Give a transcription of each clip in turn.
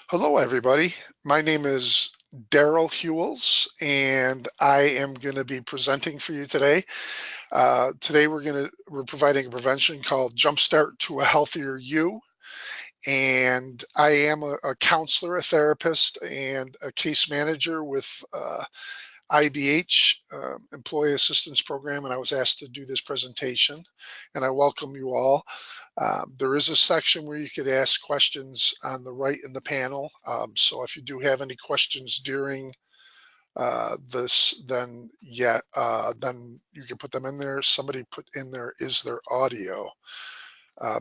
Hello, everybody. My name is Daryl Hewells, and I am going to be presenting for you today. Today, we're providing a prevention called Jumpstart to a Healthier You, and I am a counselor, a therapist, and a case manager with IBH, Employee Assistance Program, and I was asked to do this presentation, and I welcome you all. There is a section where you could ask questions on the right in the panel. So if you do have any questions during this, then then you can put them in there. Somebody put in there, is there audio?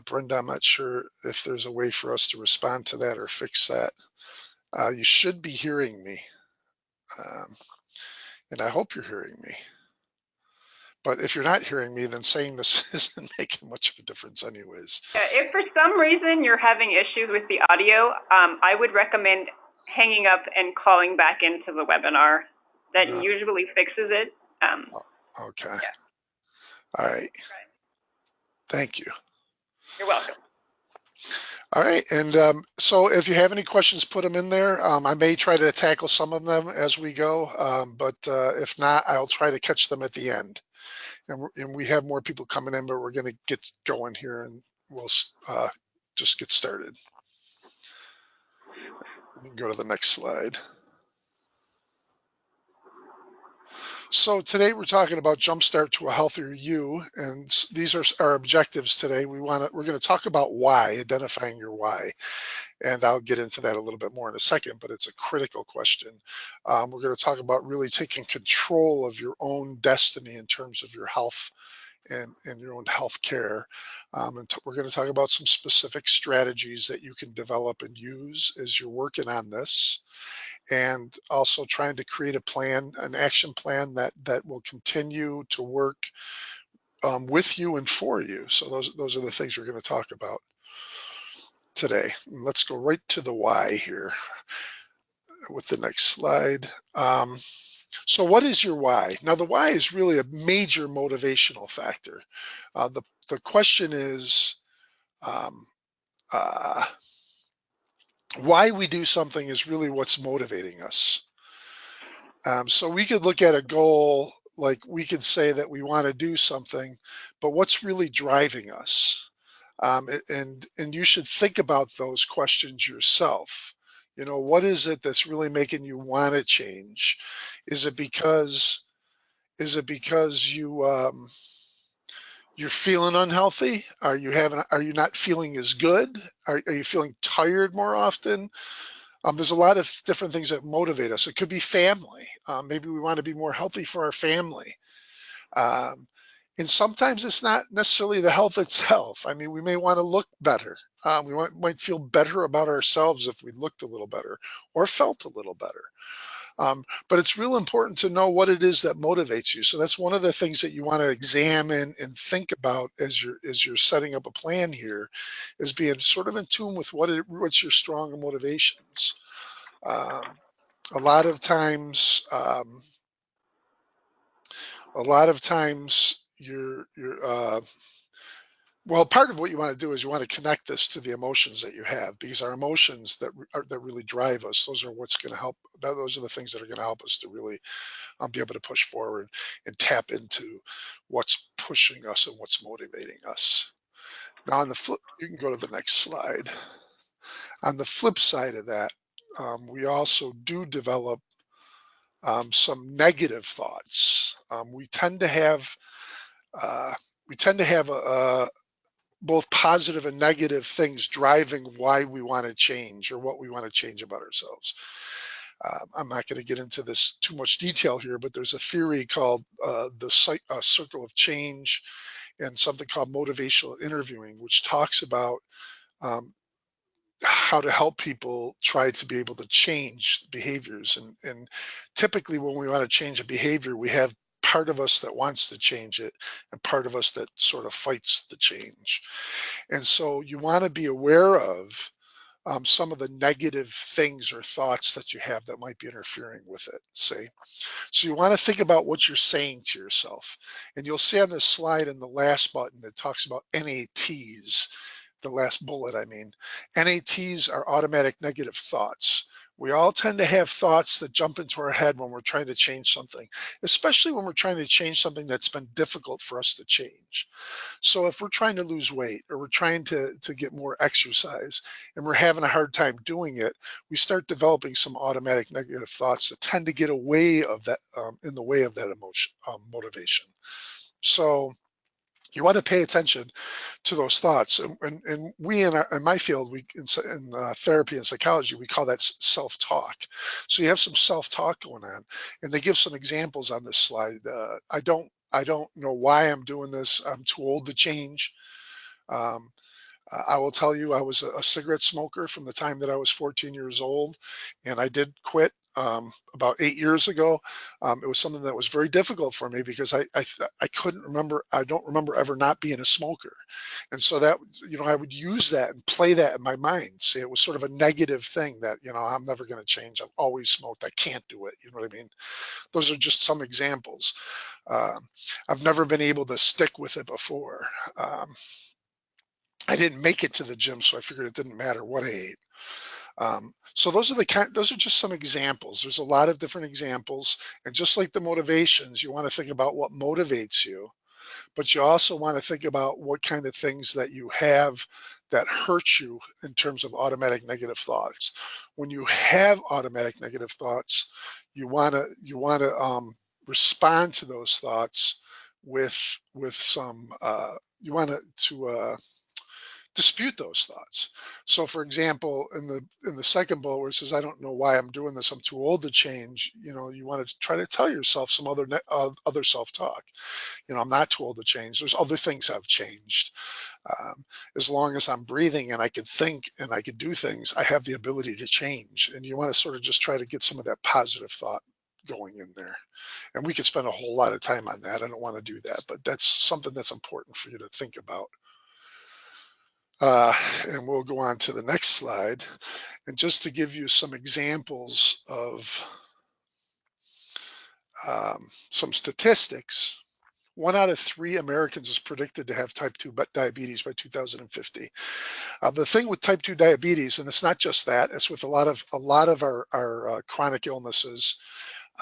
Brenda, I'm not sure if there's a way for us to respond to that or fix that. You should be hearing me, um, and I hope you're hearing me. But if you're not hearing me, then saying this isn't making much of a difference anyways. Yeah, if for some reason you're having issues with the audio, I would recommend hanging up and calling back into the webinar. That Uh, usually fixes it. okay. Yeah, All right. right. Thank you. You're welcome. All right. And so if you have any questions, put them in there. I may try to tackle some of them as we go, but if not, I'll try to catch them at the end. And we have more people coming in, but we're going to get going here and we'll just get started. You can go to the next slide. So today we're talking about Jumpstart to a Healthier You, and these are our objectives today. We're going to talk about why, identifying your why, and I'll get into that a little bit more in a second, but it's a critical question. We're going to talk about really taking control of your own destiny in terms of your health and your own health care. And we're going to talk about some specific strategies that you can develop and use as you're working on this, and also trying to create a plan, an action plan that will continue to work with you and for you. So those are the things we're going to talk about today. And let's go right to the why here with the next slide. So what is your why? Now the why is really a major motivational factor. The question is um, uh, why we do something is really what's motivating us. So we could look at a goal, like we could say that we want to do something, but what's really driving us? And you should think about those questions yourself. You know, what is it that's really making you want to change? Is it because you're feeling unhealthy? Are you not feeling as good? Are you feeling tired more often? There's a lot of different things that motivate us. It could be family. Maybe we want to be more healthy for our family. Um, and sometimes it's not necessarily the health itself. I mean, we may want to look better. Might feel better about ourselves if we looked a little better or felt a little better. But it's real important to know what it is that motivates you. So that's one of the things that you want to examine and think about as you're setting up a plan here, is being sort of in tune with what's your strong motivations. Um, a lot of times, well, part of what you want to do is you want to connect this to the emotions that you have, because our emotions that really drive us, those are what's going to help. Those are the things that are going to help us to really be able to push forward and tap into what's pushing us and what's motivating us. Now, on the flip, you can go to the next slide. On the flip side of that, we also do develop some negative thoughts. We tend to have uh, both positive and negative things driving why we want to change or what we want to change about ourselves. I'm not going to get into this too much detail here, but there's a theory called the circle of change, and something called motivational interviewing, which talks about um, how to help people try to be able to change behaviors. And typically when we want to change a behavior, we have part of us that wants to change it and part of us that sort of fights the change. And so you want to be aware of some of the negative things or thoughts that you have that might be interfering with it, say. So you want to think about what you're saying to yourself. And you'll see on this slide in the last button, it talks about NATs. the last bullet, I mean. NATs are automatic negative thoughts. We all tend to have thoughts that jump into our head when we're trying to change something, especially when we're trying to change something that's been difficult for us to change. So if we're trying to lose weight or we're trying to get more exercise and we're having a hard time doing it, we start developing some automatic negative thoughts that tend to get away of that in the way of that emotion motivation. So you want to pay attention to those thoughts. And we in my field, in therapy and psychology, we call that self-talk. So you have some self-talk going on, and they give some examples on this slide. I don't know why I'm doing this. I'm too old to change. Um, I will tell you, I was a cigarette smoker from the time that I was 14 years old, and I did quit about 8 years ago. It was something that was very difficult for me because I couldn't remember. I don't remember ever not being a smoker, and so that I would use that and play that in my mind. See, it was sort of a negative thing that I'm never going to change. I've always smoked. I can't do it. You know what I mean? Those are just some examples. Um, I've never been able to stick with it before. I didn't make it to the gym, so I figured it didn't matter what I ate. So those are just some examples. There's a lot of different examples, and just like the motivations, you want to think about what motivates you, but you also want to think about what kind of things that you have that hurt you in terms of automatic negative thoughts. When you have automatic negative thoughts, you want to respond to those thoughts with some you want to dispute those thoughts. So for example, in the second bullet where it says, I don't know why I'm doing this, I'm too old to change, you want to try to tell yourself some other self-talk. I'm not too old to change. There's other things I've changed. Um, as long as I'm breathing and I can think and I can do things, I have the ability to change. And you want to sort of just try to get some of that positive thought going in there. And we could spend a whole lot of time on that. I don't want to do that, but that's something that's important for you to think about. And we'll go on to the next slide. And just to give you some examples of some statistics, 1 out of 3 Americans is predicted to have type 2 diabetes by 2050. The thing with type 2 diabetes, and it's not just that, it's with a lot of our chronic illnesses.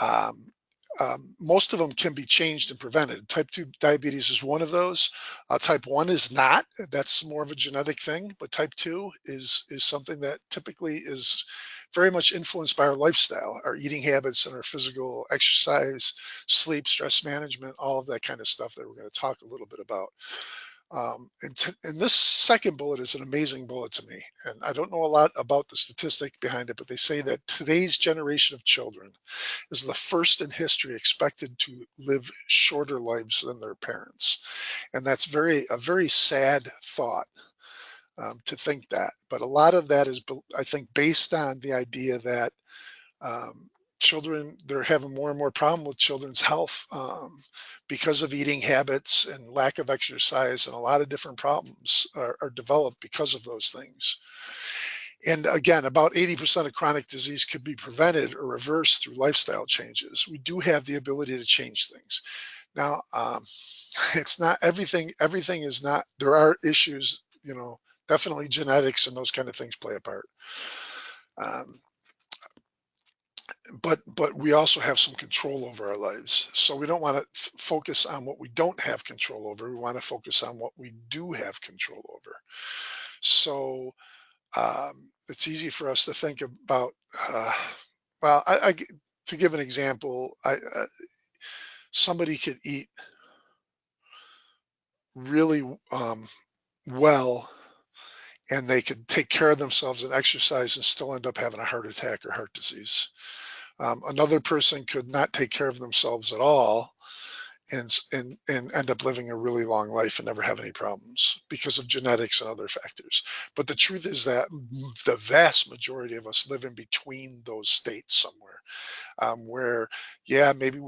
Um, most of them can be changed and prevented. Type 2 diabetes is one of those. Type 1 is not. That's more of a genetic thing, but type 2 is something that typically is very much influenced by our lifestyle, our eating habits, and our physical exercise, sleep, stress management, all of that kind of stuff that we're going to talk a little bit about. And this second bullet is an amazing bullet to me. And I don't know a lot about the statistic behind it, but they say that today's generation of children is the first in history expected to live shorter lives than their parents. And that's a very sad thought, to think that. But a lot of that is, I think, based on the idea that um, they're having more and more problem with children's health because of eating habits and lack of exercise, and a lot of different problems are developed because of those things. And again, about 80% of chronic disease could be prevented or reversed through lifestyle changes. We do have the ability to change things. Now, it's not everything. Everything is not. There are issues. Definitely genetics and those kind of things play a part. Um, but we also have some control over our lives. So we don't want to focus on what we don't have control over. We want to focus on what we do have control over. So it's easy for us to think about. Well, to give an example, somebody could eat really well, and they could take care of themselves and exercise and still end up having a heart attack or heart disease. Another person could not take care of themselves at all and end up living a really long life and never have any problems because of genetics and other factors. But the truth is that the vast majority of us live in between those states somewhere, where, yeah, maybe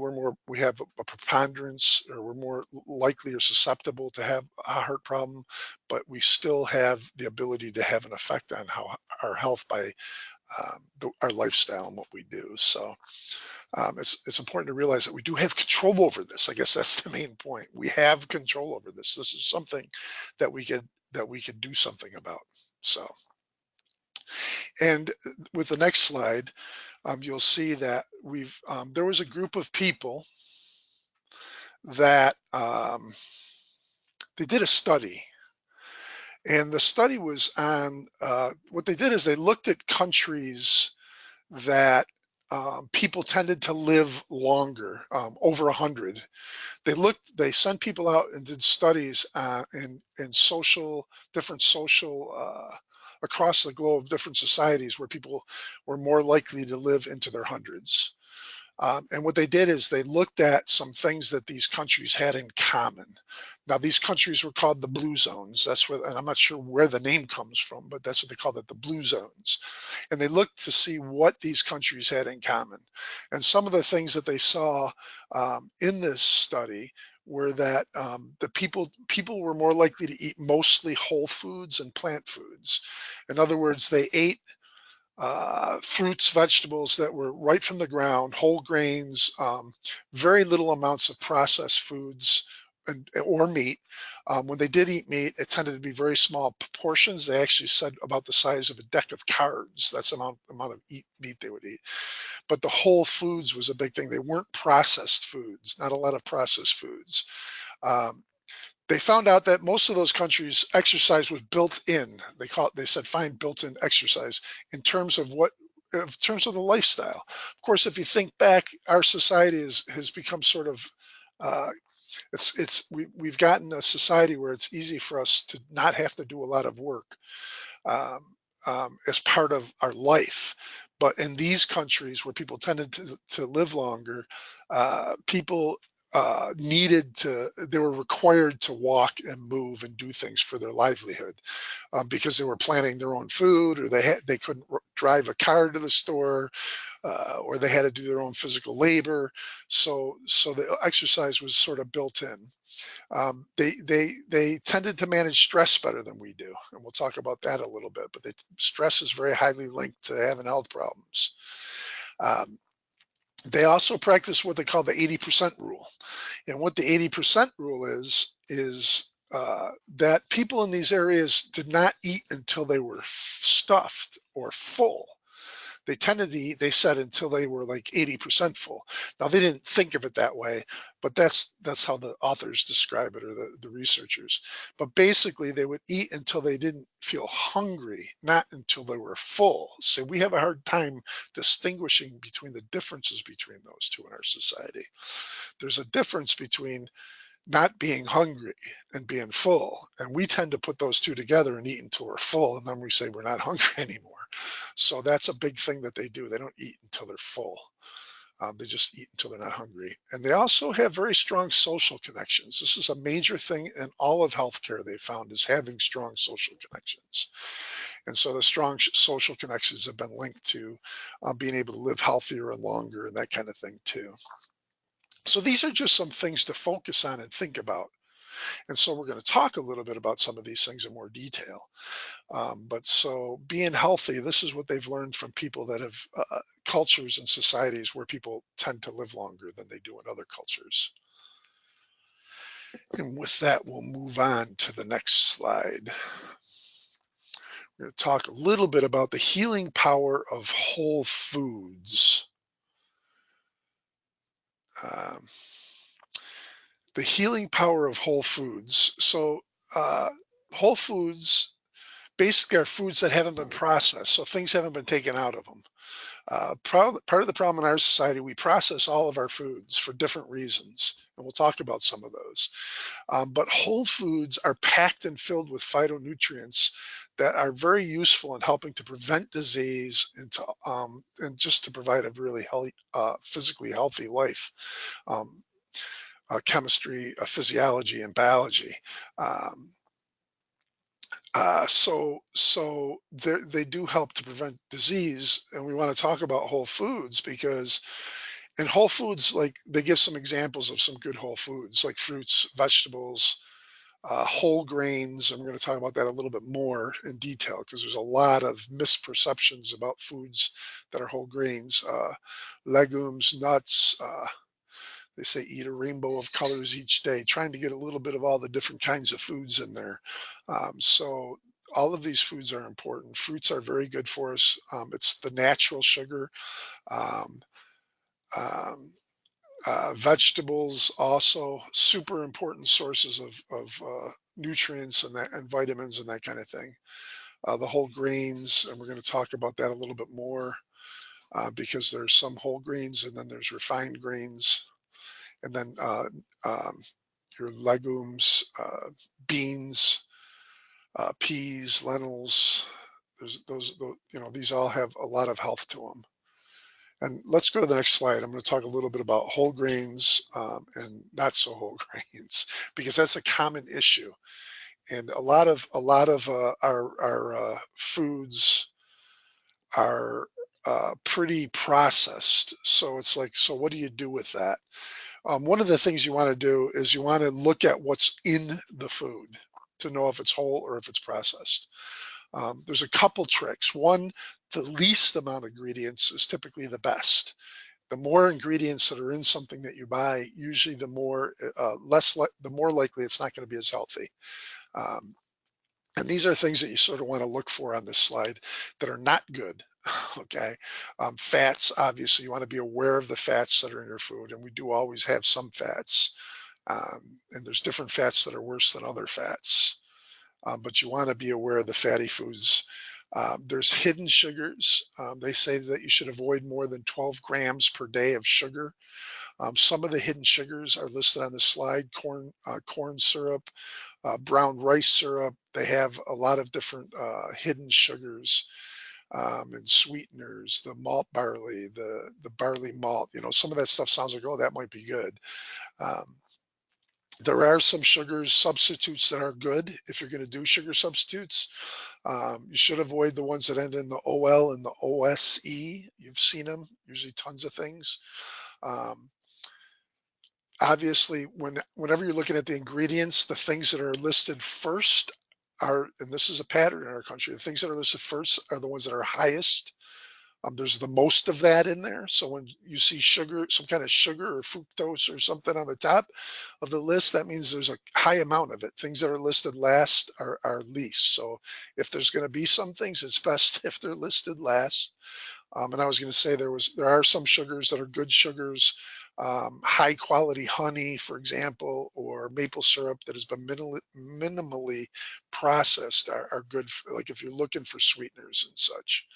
we have a preponderance, or we're more likely or susceptible to have a heart problem, but we still have the ability to have an effect on our health by our lifestyle and what we do. So it's important to realize that we do have control over this. I guess that's the main point. We have control over this. This is something that we could do something about. So, and with the next slide, you'll see that there was a group of people that they did a study, and the study was on what they did is they looked at countries that people tended to live longer, over 100. They sent people out and did studies in different social, across the globe, different societies where people were more likely to live into their hundreds. And what they did is they looked at some things that these countries had in common. Now, these countries were called the blue zones. That's where, and I'm not sure where the name comes from, but that's what they called it, the blue zones. And they looked to see what these countries had in common. And some of the things that they saw in this study were that the people were more likely to eat mostly whole foods and plant foods. In other words, they ate fruits, vegetables that were right from the ground, whole grains, very little amounts of processed foods or meat. When they did eat meat, it tended to be very small portions. They actually said about the size of a deck of cards. That's the amount of meat they would eat. But the whole foods was a big thing. They weren't processed foods, not a lot of processed foods. Um, they found out that most of those countries exercise was built in. They said find built-in exercise in terms of in terms of the lifestyle. Of course, if you think back, our society has become sort of uh, we've gotten a society where it's easy for us to not have to do a lot of work um, as part of our life. But in these countries where people tended to live longer, people they were required to walk and move and do things for their livelihood because they were planting their own food, or they couldn't drive a car to the store, or they had to do their own physical labor. So the exercise was sort of built in. They tended to manage stress better than we do, and we'll talk about that a little bit. But stress is very highly linked to having health problems. Um, they also practice what they call the 80% rule, and what the 80% rule is that people in these areas did not eat until they were stuffed or full. They tended to eat, they said, until they were like 80% full. Now, they didn't think of it that way, but that's how the authors describe it, or the researchers. But basically, they would eat until they didn't feel hungry, not until they were full. So we have a hard time distinguishing between the differences between those two in our society. There's a difference between not being hungry and being full. And we tend to put those two together and eat until we're full. And then we say we're not hungry anymore. So that's a big thing that they do. They don't eat until they're full. They just eat until they're not hungry. And they also have very strong social connections. This is a major thing in all of healthcare they found, is having strong social connections. And so the strong social connections have been linked to being able to live healthier and longer and that kind of thing too. So these are just some things to focus on and think about. And so we're going to talk a little bit about some of these things in more detail. But so being healthy, this is what they've learned from people that have cultures and societies where people tend to live longer than they do in other cultures. And with that, we'll move on to the next slide. We're going to talk a little bit about the healing power of whole foods. Um, the healing power of whole foods. So whole foods basically are foods that haven't been processed, so things haven't been taken out of them. Part of the problem in our society, we process all of our foods for different reasons, and we'll talk about some of those. But whole foods are packed and filled with phytonutrients that are very useful in helping to prevent disease and just to provide a really healthy, physically healthy life. Um, Chemistry, physiology, and biology. Um, they do help to prevent disease, and we want to talk about whole foods because in whole foods, like they give some examples of some good whole foods, like fruits, vegetables, whole grains. And we're going to talk about that a little bit more in detail because there's a lot of misperceptions about foods that are whole grains. Legumes, nuts. They say eat a rainbow of colors each day, trying to get a little bit of all the different kinds of foods in there. So all of these foods are important. Fruits are very good for us. It's the natural sugar. Um, um, Vegetables also super important sources of nutrients and vitamins and that kind of thing. The whole grains, and we're going to talk about that a little bit more because there's some whole grains and then there's refined grains, and then um, your legumes, beans, peas, lentils. There's those, these all have a lot of health to them. And let's go to the next slide. I'm going to talk a little bit about whole grains and not so whole grains because that's a common issue. And a lot of our foods are pretty processed. So it's like, so what do you do with that? One of the things you want to do is you want to look at what's in the food to know if it's whole or if it's processed. There's a couple tricks. One, the least amount of ingredients is typically the best. The more ingredients that are in something that you buy, usually the more the more likely it's not going to be as healthy. Um, and these are things that you sort of want to look for on this slide that are not good. Okay. Fats, obviously, you want to be aware of the fats that are in your food, and we do always have some fats. And there's different fats that are worse than other fats. But you want to be aware of the fatty foods. There's hidden sugars. They say that you should avoid more than 12 grams per day of sugar. Some of the hidden sugars are listed on the slide: corn syrup, brown rice syrup. They have a lot of different hidden sugars and sweeteners. The malt barley, the barley malt. Some of that stuff sounds like, oh, that might be good. Um, there are some sugars substitutes that are good if you're going to do sugar substitutes. You should avoid the ones that end in the OL and the OSE. You've seen them, usually tons of things. Um, Obviously, whenever you're looking at the ingredients, the things that are listed first are, and this is a pattern in our country, the things that are listed first are the ones that are highest. There's the most of that in there. So when you see sugar, some kind of sugar or fructose or something on the top of the list, that means there's a high amount of it. Things that are listed last are least. So if there's going to be some things, it's best if they're listed last. And I was going to say there are some sugars that are good sugars, high quality honey, for example, or maple syrup that has been minimally processed are good. Like if you're looking for sweeteners and such,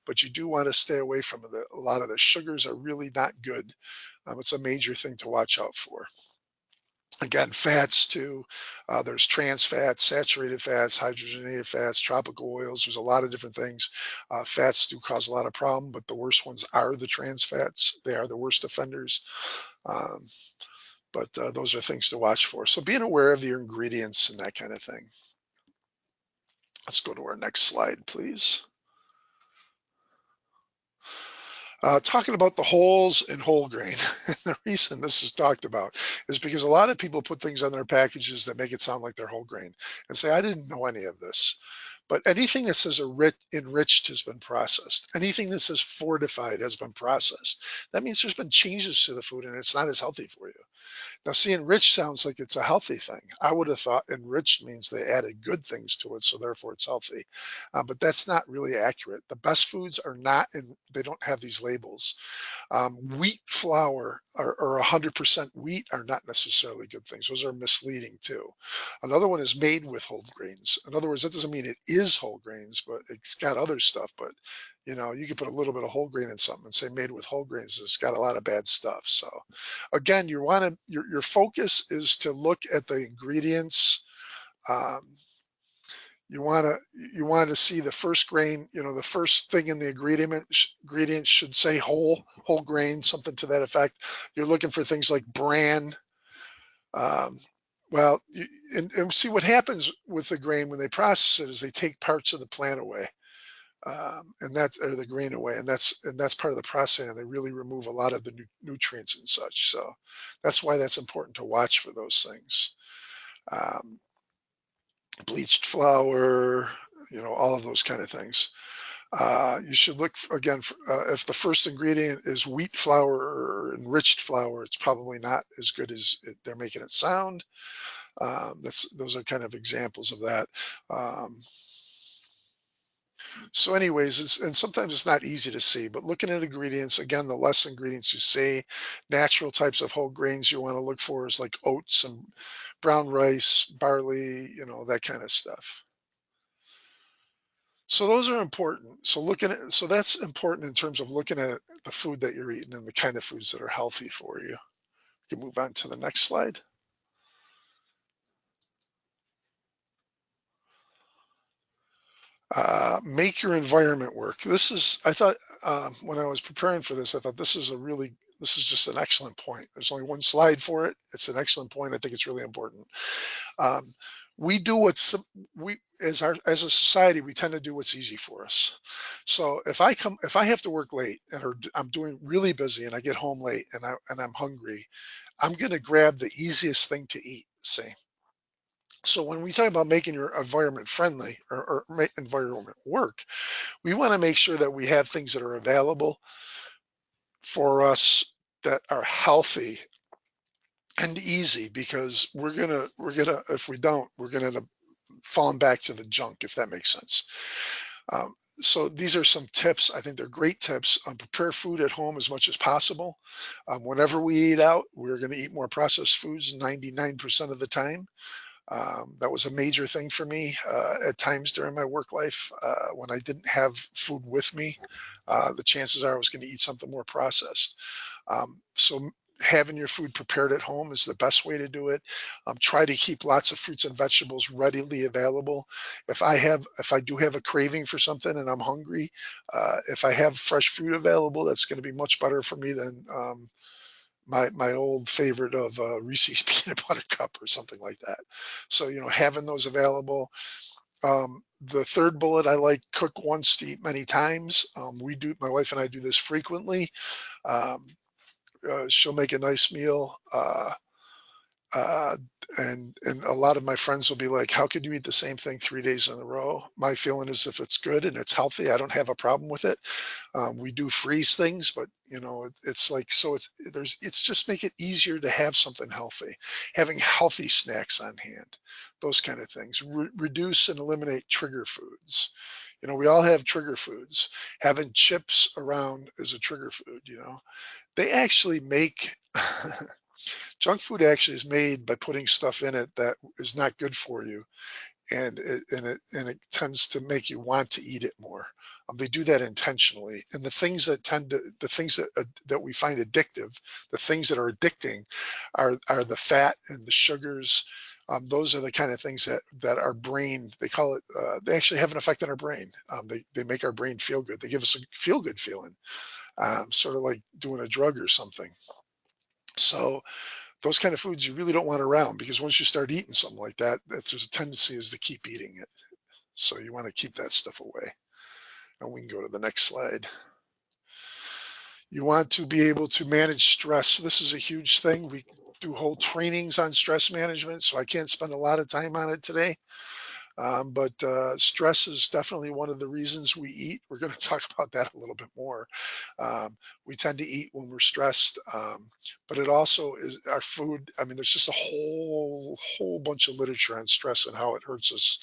but you do want to stay away from a lot of the sugars are really not good. It's a major thing to watch out for. Again, fats too. There's trans fats, saturated fats, hydrogenated fats, tropical oils. There's a lot of different things. Fats do cause a lot of problem, but the worst ones are the trans fats. They are the worst offenders. Um, but those are things to watch for. So being aware of your ingredients and that kind of thing. Let's go to our next slide, please. Talking about the wholes in whole grain. The reason this is talked about is because a lot of people put things on their packages that make it sound like they're whole grain and say, I didn't know any of this. But anything that says enriched has been processed. Anything that says fortified has been processed. That means there's been changes to the food and it's not as healthy for you. Now, see, enriched sounds like it's a healthy thing. I would have thought enriched means they added good things to it, so therefore it's healthy. But that's not really accurate. The best foods are not, and they don't have these labels. Wheat flour or 100% wheat are not necessarily good things. Those are misleading too. Another one is made with whole grains. In other words, that doesn't mean it is whole grains, but it's got other stuff. But you could put a little bit of whole grain in something and say made with whole grains. It's got a lot of bad stuff. So again, your focus is to look at the ingredients. Um, you want to see the first grain, the first thing in the ingredient should say whole grain, something to that effect. You're looking for things like bran. Um, well, and see what happens with the grain when they process it is they take parts of the plant away, and that's or the grain away, and that's part of the processing. And they really remove a lot of the nutrients and such. So that's why that's important to watch for those things. Um, bleached flour, all of those kind of things. You should look again for, if the first ingredient is wheat flour or enriched flour, it's probably not as good as they're making it sound. Those are kind of examples of that. Um, so anyways, and sometimes it's not easy to see, but looking at ingredients, again, the less ingredients you see, natural types of whole grains you want to look for is like oats and brown rice, barley, that kind of stuff. So those are important. So that's important in terms of looking at the food that you're eating and the kind of foods that are healthy for you. You can move on to the next slide. Make your environment work. I thought when I was preparing for this, I thought this is just an excellent point. There's only one slide for it. It's an excellent point. I think it's really important. Um, we do what's we as a society we tend to do what's easy for us. So if I have to work late or I'm doing really busy and I get home late and I'm hungry, I'm going to grab the easiest thing to eat. Say, so when we talk about making your environment friendly or make environment work, we want to make sure that we have things that are available for us that are healthy and easy, because we're gonna if we don't, we're gonna end up falling back to the junk, if that makes sense. Um, so these are some tips. I think they're great tips. Prepare food at home as much as possible. Whenever we eat out, we're going to eat more processed foods 99% of the time. That was a major thing for me at times during my work life. When I didn't have food with me, the chances are I was going to eat something more processed. So having your food prepared at home is the best way to do it. Try to keep lots of fruits and vegetables readily available. If I do have a craving for something and I'm hungry, if I have fresh fruit available, that's going to be much better for me than my old favorite of Reese's peanut butter cup or something like that. So having those available. The third bullet, I like cook once to eat many times. My wife and I do this frequently. Um, she'll make a nice meal. Uh, and a lot of my friends will be like, "How could you eat the same thing 3 days in a row?" My feeling is if it's good and it's healthy, I don't have a problem with it. We do freeze things, but it's like so it's just make it easier to have something healthy. Having healthy snacks on hand, those kind of things. Reduce and eliminate trigger foods. We all have trigger foods. Having chips around is a trigger food. They actually make junk food actually is made by putting stuff in it that is not good for you, and it tends to make you want to eat it more. They do that intentionally, and the things that we find addictive, the things that are addicting, are the fat and the sugars. Those are the kind of things that our brain, they call it. They actually have an effect on our brain. They make our brain feel good. They give us a feel good feeling, sort of like doing a drug or something. So those kind of foods you really don't want around, because once you start eating something like that, there's a tendency is to keep eating it. So you want to keep that stuff away. And we can go to the next slide. You want to be able to manage stress. This is a huge thing. We do whole trainings on stress management, so I can't spend a lot of time on it today. But stress is definitely one of the reasons we eat. We're going to talk about that a little bit more. We tend to eat when we're stressed, but it also is our food. I mean, there's just a whole bunch of literature on stress and how it hurts us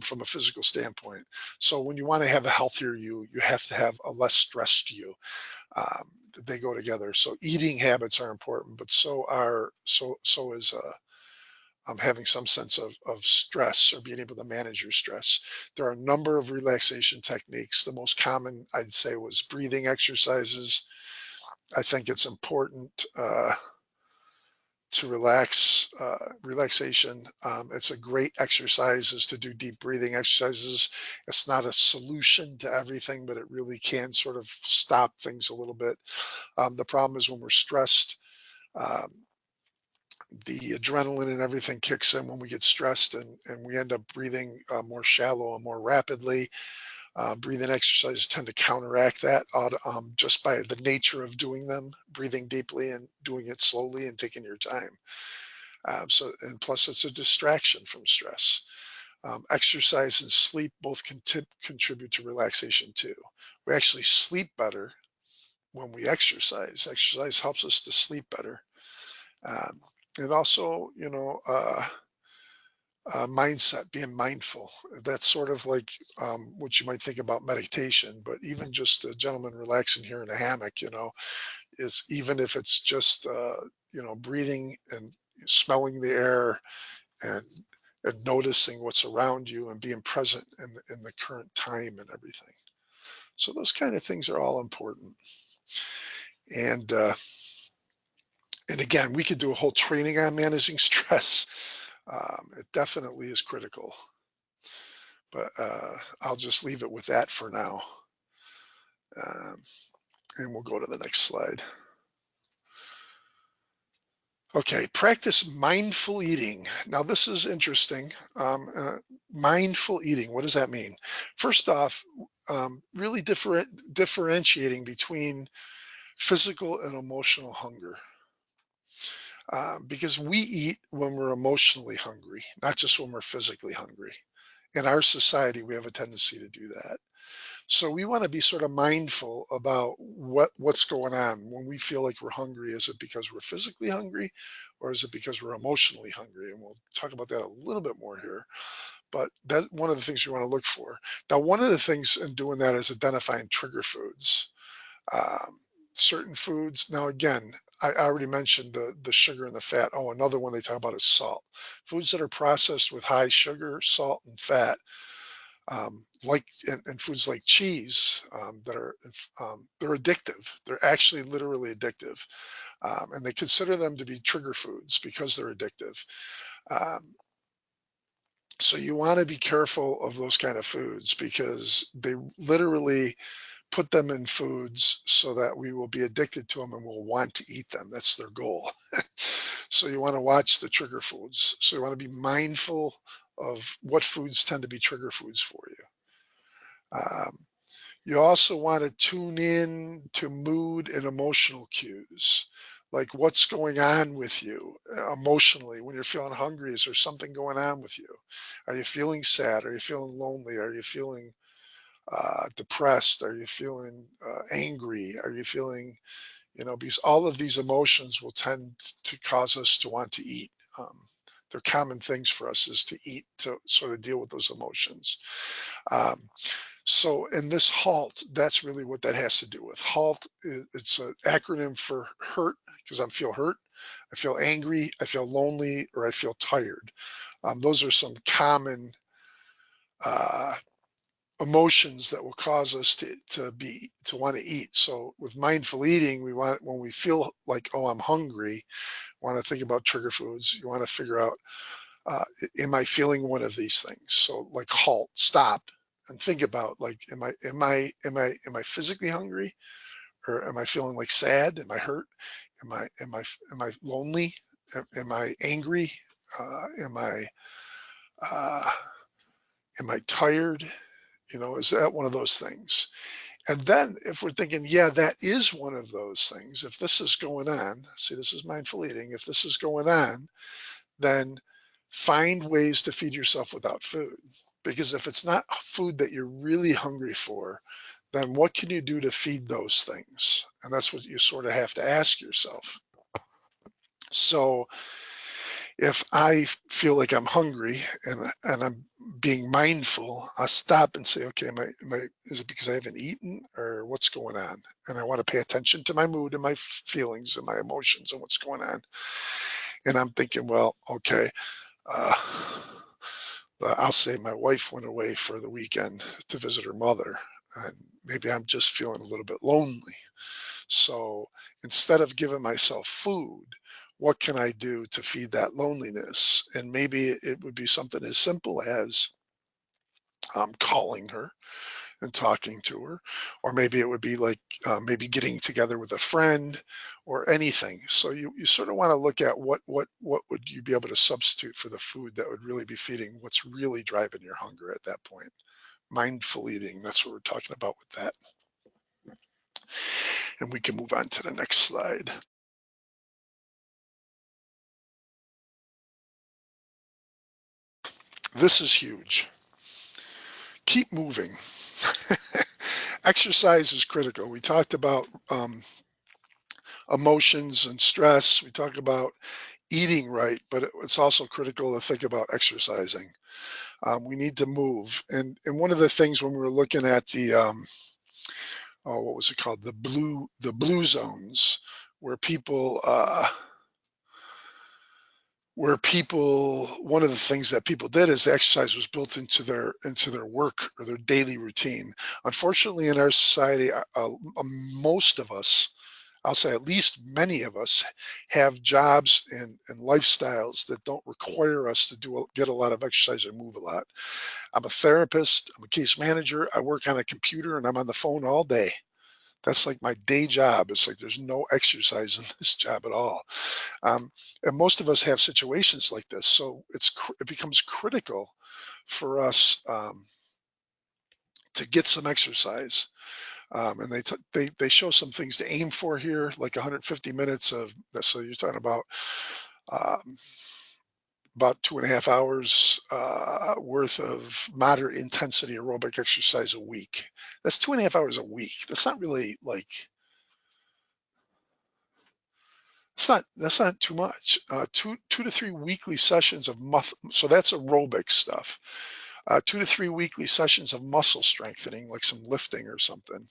from a physical standpoint. So when you want to have a healthier you, you have to have a less stressed you. Um, they go together. So eating habits are important, but so is having some sense of stress or being able to manage your stress. There are a number of relaxation techniques. The most common, I'd say, was breathing exercises. I think it's important to relaxation. It's a great exercise is to do deep breathing exercises. It's not a solution to everything, but it really can sort of stop things a little bit. The problem is when we're stressed, um, the adrenaline and everything kicks in when we get stressed, and we end up breathing more shallow and more rapidly. Breathing exercises tend to counteract that just by the nature of doing them, breathing deeply and doing it slowly and taking your time. And plus, it's a distraction from stress. Exercise and sleep both contribute to relaxation too. We actually sleep better when we exercise. Exercise helps us to sleep better. Um, and also, mindset, being mindful. That's sort of like what you might think about meditation, but even just a gentleman relaxing here in a hammock, is even if it's just, breathing and smelling the air and noticing what's around you and being present in the current time and everything. So those kind of things are all important. And again, we could do a whole training on managing stress. It definitely is critical, but I'll just leave it with that for now. Um, and we'll go to the next slide. Okay, practice mindful eating. Now, this is interesting. Mindful eating, what does that mean? First off, really differentiating between physical and emotional hunger. Because we eat when we're emotionally hungry, not just when we're physically hungry. In our society, we have a tendency to do that. So we want to be sort of mindful about what's going on when we feel like we're hungry. Is it because we're physically hungry, or is it because we're emotionally hungry? And we'll talk about that a little bit more here. But that's one of the things you want to look for. Now, one of the things in doing that is identifying trigger foods. Um, Certain foods. Now, again, I already mentioned the sugar and the fat. Oh, another one they talk about is salt. Foods that are processed with high sugar, salt, and fat, like and foods like cheese, that are they're addictive. They're actually literally addictive, and they consider them to be trigger foods because they're addictive. Um, so you want to be careful of those kind of foods because they literally put them in foods so that we will be addicted to them and will want to eat them. That's their goal. So you want to watch the trigger foods. So you want to be mindful of what foods tend to be trigger foods for you. Um, you also want to tune in to mood and emotional cues, like what's going on with you emotionally when you're feeling hungry. Is there something going on with you? Are you feeling sad? Are you feeling lonely? Are you feeling depressed? Are you feeling angry? Are you feeling, because all of these emotions will tend to cause us to want to eat. They're common things for us is to eat to sort of deal with those emotions. Um, so in this HALT, that's really what that has to do with. HALT, it's an acronym for hurt, because I feel hurt, I feel angry, I feel lonely, or I feel tired. Those are some common uh, emotions that will cause us to want to eat. So with mindful eating, we want, when we feel like, oh, I'm hungry, want to think about trigger foods. You want to figure out, uh, am I feeling one of these things? So like halt, stop, and think about, like, am I physically hungry, or am I feeling like sad? Am I hurt? Am I lonely? Am I angry? Am I uh, am I tired? Is that one of those things? And then if we're thinking, yeah, that is one of those things, if this is going on, see, this is mindful eating. If this is going on, then find ways to feed yourself without food. Because if it's not food that you're really hungry for, then what can you do to feed those things? And that's what you sort of have to ask yourself. So if I feel like I'm hungry and I'm being mindful, I stop and say, okay, is it because I haven't eaten, or what's going on? And I want to pay attention to my mood and my feelings and my emotions and what's going on. And I'm thinking, well, okay, uh, I'll say my wife went away for the weekend to visit her mother, and maybe I'm just feeling a little bit lonely. So instead of giving myself food, what can I do to feed that loneliness? And maybe it would be something as simple as calling her and talking to her, or maybe it would be like maybe getting together with a friend or anything. So you sort of want to look at what would you be able to substitute for the food that would really be feeding what's really driving your hunger at that point. Mindful eating, that's what we're talking about with that. And we can move on to the next slide. This is huge. Keep moving. Exercise is critical. We talked about emotions and stress. We talked about eating right, but it's also critical to think about exercising. We need to move. And one of the things when we were looking at the oh, what was it called? The blue zones, where people one of the things that people did is the exercise was built into their work or their daily routine. Unfortunately, in our society, most of us, I'll say at least many of us, have jobs and lifestyles that don't require us to get a lot of exercise or move a lot. I'm a therapist, I'm a case manager, I work on a computer, and I'm on the phone all day. That's like my day job. It's like there's no exercise in this job at all. Um, and most of us have situations like this, so it becomes critical for us to get some exercise. And they show some things to aim for here, like 150 minutes of. So you're talking um, about 2.5 hours worth of moderate intensity aerobic exercise a week. That's 2.5 hours a week. That's not really like that's not too much. Two to three weekly sessions of so that's aerobic stuff. 2 to 3 weekly sessions of muscle strengthening, like some lifting or something.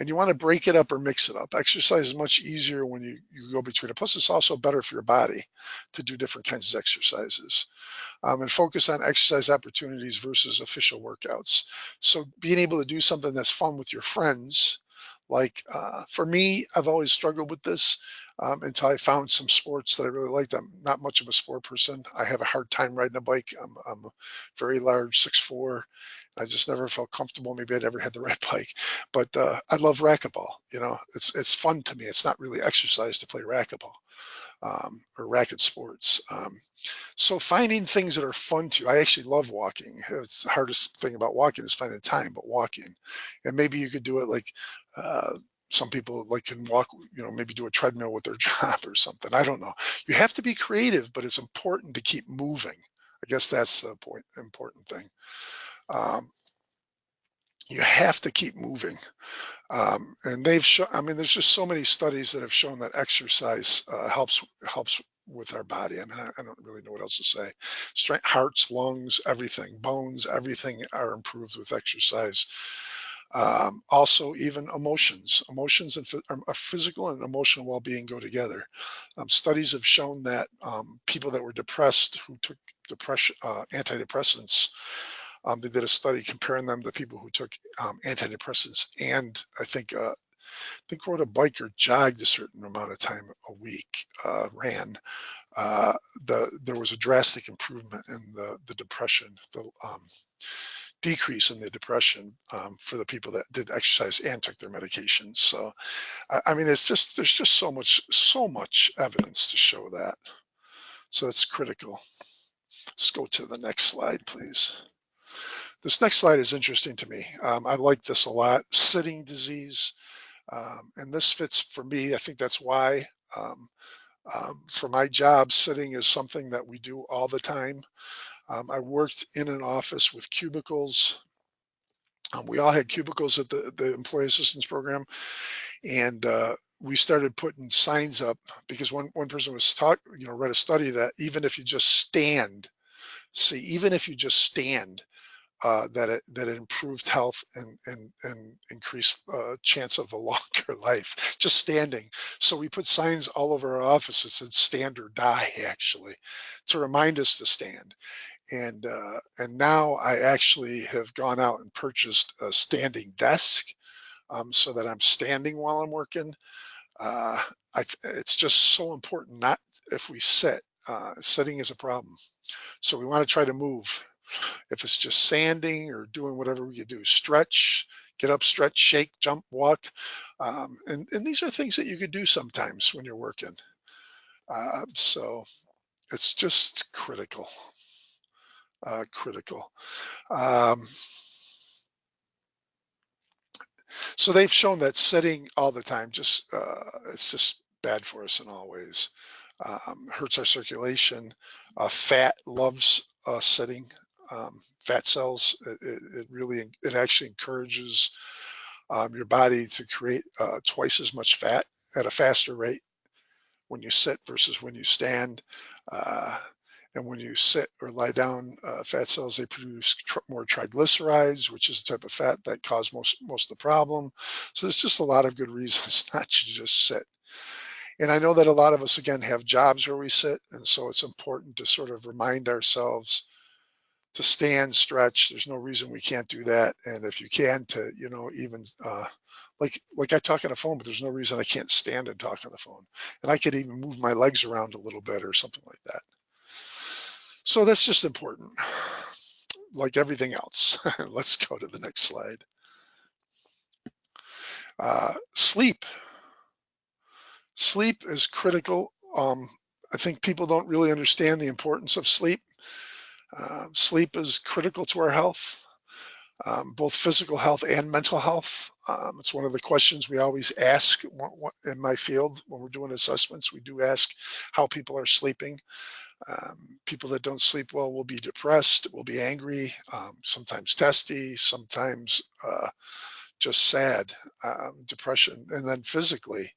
And you want to break it up or mix it up. Exercise is much easier when you go between it. Plus, it's also better for your body to do different kinds of exercises. And focus on exercise opportunities versus official workouts. So being able to do something that's fun with your friends, like for me, I've always struggled with this until I found some sports that I really liked. I'm not much of a sport person. I have a hard time riding a bike. I'm very large, 6'4". I just never felt comfortable. Maybe I never had the right bike, but I love racquetball. It's fun to me. It's not really exercise to play racquetball or racket sports. So finding things that are fun to you. I actually love walking. It's the hardest thing about walking is finding time, but walking. And maybe you could do it like uh, some people like can walk, maybe do a treadmill with their job or something. I don't know. You have to be creative, but it's important to keep moving. I guess that's the important thing. Um, you have to keep moving. And they've shown, I mean, there's just so many studies that have shown that exercise helps with our body. I mean, I don't really know what else to say. Strength, hearts, lungs, everything, bones, everything are improved with exercise. Also, even emotions and physical and emotional well-being go together. Studies have shown that people that were depressed who took depression antidepressants, they did a study comparing them to people who took antidepressants and I think rode a bike or jogged a certain amount of time a week, ran. Uh, there was a drastic improvement in the depression, the decrease in the depression for the people that did exercise and took their medications. So I mean, there's just so much evidence to show that. So it's critical. Let's go to the next slide, please. This next slide is interesting to me. I like this a lot. Sitting disease. And this fits for me. I think that's why. Um, for my job, sitting is something that we do all the time. I worked in an office with cubicles. We all had cubicles at the employee assistance program, and we started putting signs up because one person was read a study that even if you just stand, that it improved health and increased chance of a longer life just standing. So we put signs all over our office that said "Stand or Die," actually, to remind us to stand. And now I actually have gone out and purchased a standing desk, so that I'm standing while I'm working. Uh, it's just so important. Not if we sit, sitting is a problem. So we want to try to move. If it's just sanding or doing whatever we could do, stretch, get up, stretch, shake, jump, walk. And these are things that you could do sometimes when you're working. So it's just critical. Um, so they've shown that sitting all the time, it's just bad for us in all ways. Hurts our circulation. Fat loves sitting. fat cells. It really, it actually encourages your body to create twice as much fat at a faster rate when you sit versus when you stand. Uh, and when you sit or lie down, fat cells, they produce more triglycerides, which is the type of fat that cause most of the problem. So there's just a lot of good reasons not to just sit. And I know that a lot of us, again, have jobs where we sit. And so it's important to sort of remind ourselves to stand, stretch. There's no reason we can't do that. And if you can, to, even like I talk on the phone, but there's no reason I can't stand and talk on the phone. And I could even move my legs around a little bit or something like that. So that's just important, like everything else. Let's go to the next slide. Sleep. Sleep is critical. I think people don't really understand the importance of sleep. Sleep is critical to our health, both physical health and mental health. It's one of the questions we always ask in my field when we're doing assessments. We do ask how people are sleeping. People that don't sleep well will be depressed, will be angry, sometimes testy, sometimes just sad, depression, and then physically.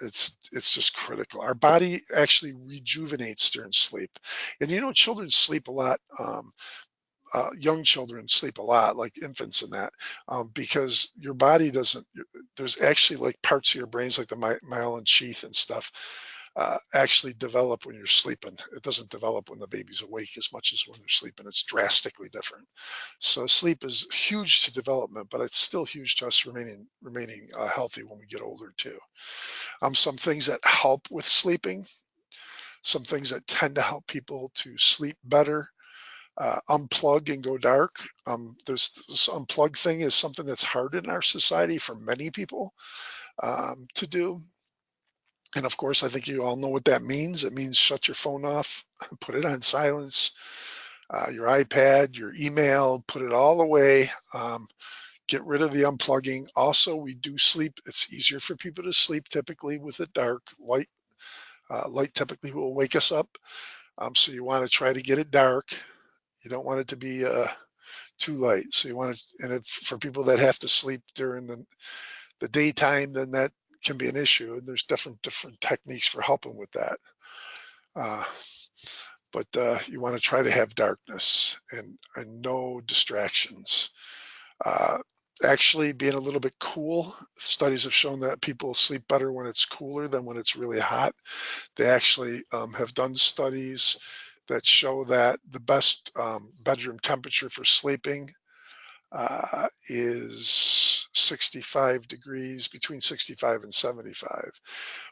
It's just critical. Our body actually rejuvenates during sleep, and children sleep a lot. Young children sleep a lot, like infants and that, because your body doesn't. There's actually like parts of your brains, like the myelin sheath and stuff, actually develop when you're sleeping. It doesn't develop when the baby's awake as much as when they're sleeping. It's drastically different. So sleep is huge to development, but it's still huge to us remaining healthy when we get older too. Some things that help with sleeping, some things that tend to help people to sleep better, unplug and go dark. This unplug thing is something that's hard in our society for many people to do. And of course, I think you all know what that means. It means shut your phone off, put it on silence, your iPad, your email, put it all away. Get rid of the unplugging. Also, we do sleep. It's easier for people to sleep typically with a dark light. Light typically will wake us up. So you want to try to get it dark. You don't want it to be too light. So you want to, and for people that have to sleep during the daytime, then that can be an issue. And there's different techniques for helping with that. Uh, but you want to try to have darkness and no distractions. Uh, Actually, being a little bit cool, studies have shown that people sleep better when it's cooler than when it's really hot. They actually have done studies that show that the best bedroom temperature for sleeping is 65 degrees, between 65 and 75.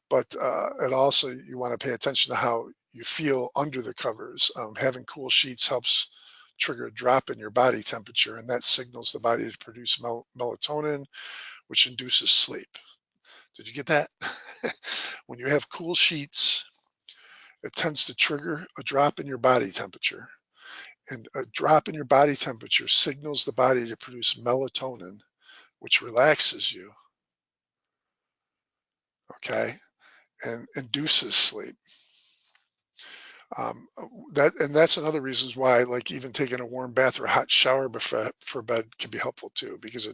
But and also you want to pay attention to how you feel under the covers. Having cool sheets helps trigger a drop in your body temperature, and that signals the body to produce melatonin, which induces sleep. Did you get that? When you have cool sheets, it tends to trigger a drop in your body temperature. And a drop in your body temperature signals the body to produce melatonin, which relaxes you, okay, and induces sleep. Um, that's another reasons why, like, even taking a warm bath or a hot shower before bed can be helpful too, because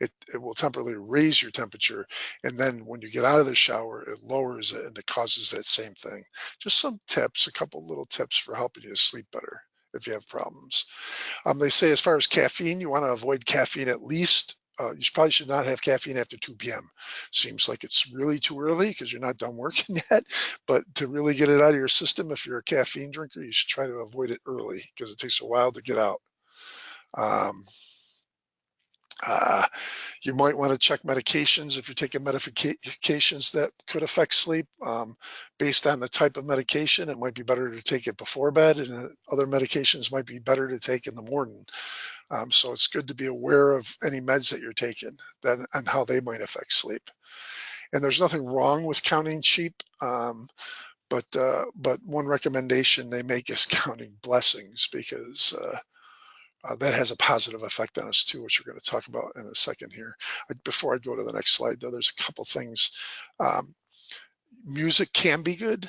it will temporarily raise your temperature, and then when you get out of the shower, it lowers it, and it causes that same thing. Just some tips, a couple little tips for helping you to sleep better if you have problems. They say as far as caffeine, you want to avoid caffeine at least. You probably should not have caffeine after 2 p.m. Seems like it's really too early because you're not done working yet. But to really get it out of your system, if you're a caffeine drinker, you should try to avoid it early because it takes a while to get out. Um, uh, you might want to check medications if you're taking medications that could affect sleep. Based on the type of medication, it might be better to take it before bed, and other medications might be better to take in the morning. So it's good to be aware of any meds that you're taking and how they might affect sleep. And there's nothing wrong with counting sheep, but one recommendation they make is counting blessings because that has a positive effect on us too, which we're going to talk about in a second here. Before I go to the next slide, though, there's a couple things. Um, Music can be good.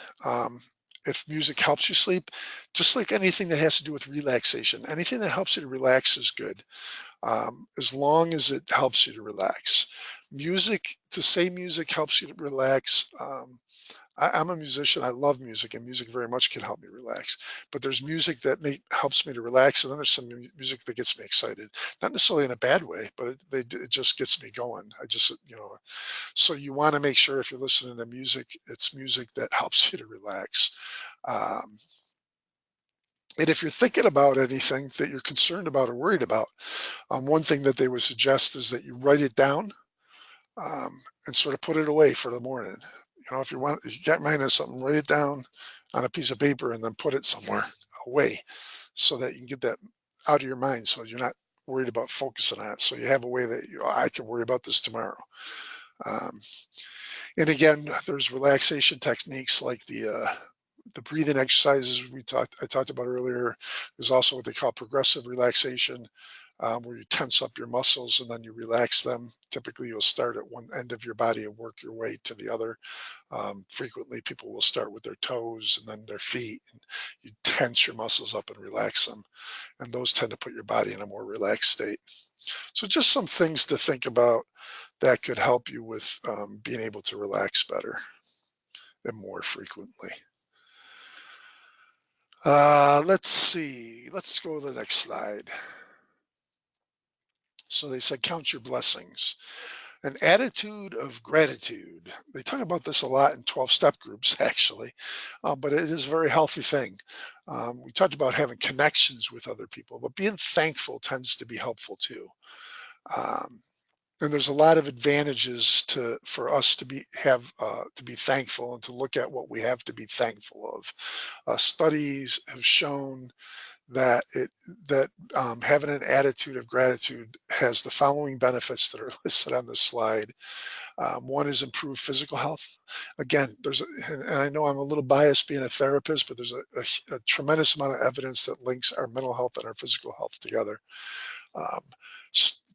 if music helps you sleep, just like anything that has to do with relaxation, anything that helps you to relax is good, as long as it helps you to relax. Music, to say music helps you to relax, I'm a musician. I love music, and music very much can help me relax. But there's music that helps me to relax, and then there's some music that gets me excited. Not necessarily in a bad way, but it just gets me going. I just, so you want to make sure if you're listening to music, it's music that helps you to relax. Um, and if you're thinking about anything that you're concerned about or worried about, one thing that they would suggest is that you write it down, and sort of put it away for the morning. If you want, if you got mind on something, write it down on a piece of paper and then put it somewhere away so that you can get that out of your mind so you're not worried about focusing on it. So you have a way that I can worry about this tomorrow. Um, and again, there's relaxation techniques like the breathing exercises I talked about earlier. There's also what they call progressive relaxation, where you tense up your muscles and then you relax them. Typically, you'll start at one end of your body and work your way to the other. Frequently, people will start with their toes and then their feet, and you tense your muscles up and relax them. And those tend to put your body in a more relaxed state. So, just some things to think about that could help you with being able to relax better and more frequently. Let's see. Let's go to the next slide. So they said, count your blessings. An attitude of gratitude. They talk about this a lot in 12-step groups, actually, but it is a very healthy thing. We talked about having connections with other people, but being thankful tends to be helpful too. Um, and there's a lot of advantages for us to be thankful and to look at what we have to be thankful of. Studies have shown that having an attitude of gratitude has the following benefits that are listed on this slide. One is improved physical health. Again, and I know I'm a little biased being a therapist, but there's a tremendous amount of evidence that links our mental health and our physical health together. Um,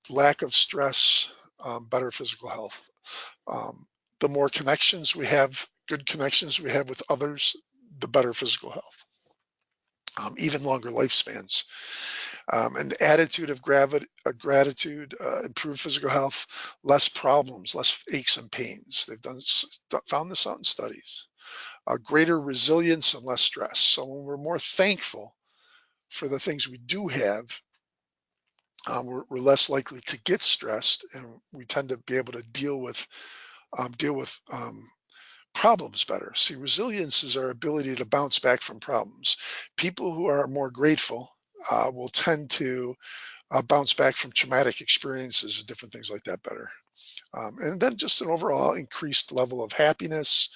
Lack of stress, better physical health. Um, the more connections we have, good connections we have with others, the better physical health. Even longer lifespans. An attitude of gratitude, improved physical health, less problems, less aches and pains. They've found this out in studies. Greater resilience and less stress. So when we're more thankful for the things we do have, we're less likely to get stressed, and we tend to be able to deal with problems better. See, resilience is our ability to bounce back from problems. People who are more grateful will tend to bounce back from traumatic experiences and different things like that better. And then just an overall increased level of happiness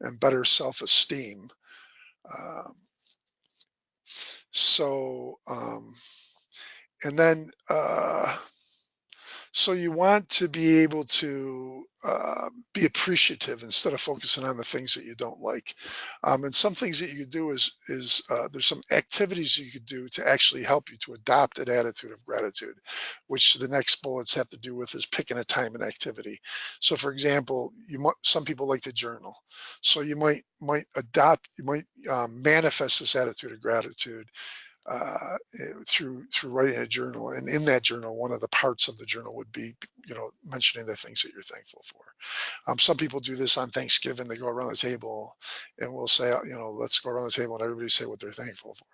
and better self-esteem. Um, so, and then So you want to be able to be appreciative instead of focusing on the things that you don't like. And some things that you could do is there's some activities you could do to actually help you to adopt an attitude of gratitude, which the next bullets have to do with is picking a time and activity. So, for example, some people like to journal, so you might manifest this attitude of gratitude through writing a journal, and in that journal, one of the parts of the journal would be, mentioning the things that you're thankful for. Some people do this on Thanksgiving. They go around the table, and we'll say, let's go around the table and everybody say what they're thankful for.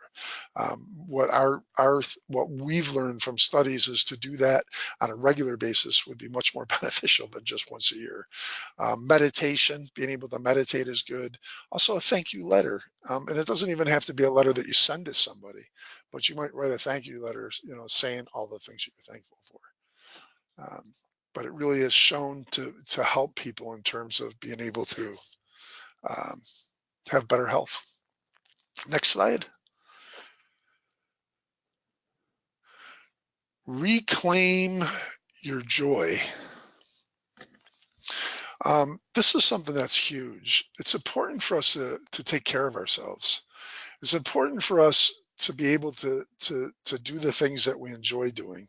What we've learned from studies is to do that on a regular basis would be much more beneficial than just once a year. Meditation, being able to meditate is good. Also, a thank you letter, and it doesn't even have to be a letter that you send to somebody, but you might write a thank you letter, saying all the things that you're thankful for. But it really is shown to help people in terms of being able to um, have better health. Next slide. Reclaim your joy. This is something that's huge. It's important for us to take care of ourselves. It's important for us to be able to do the things that we enjoy doing.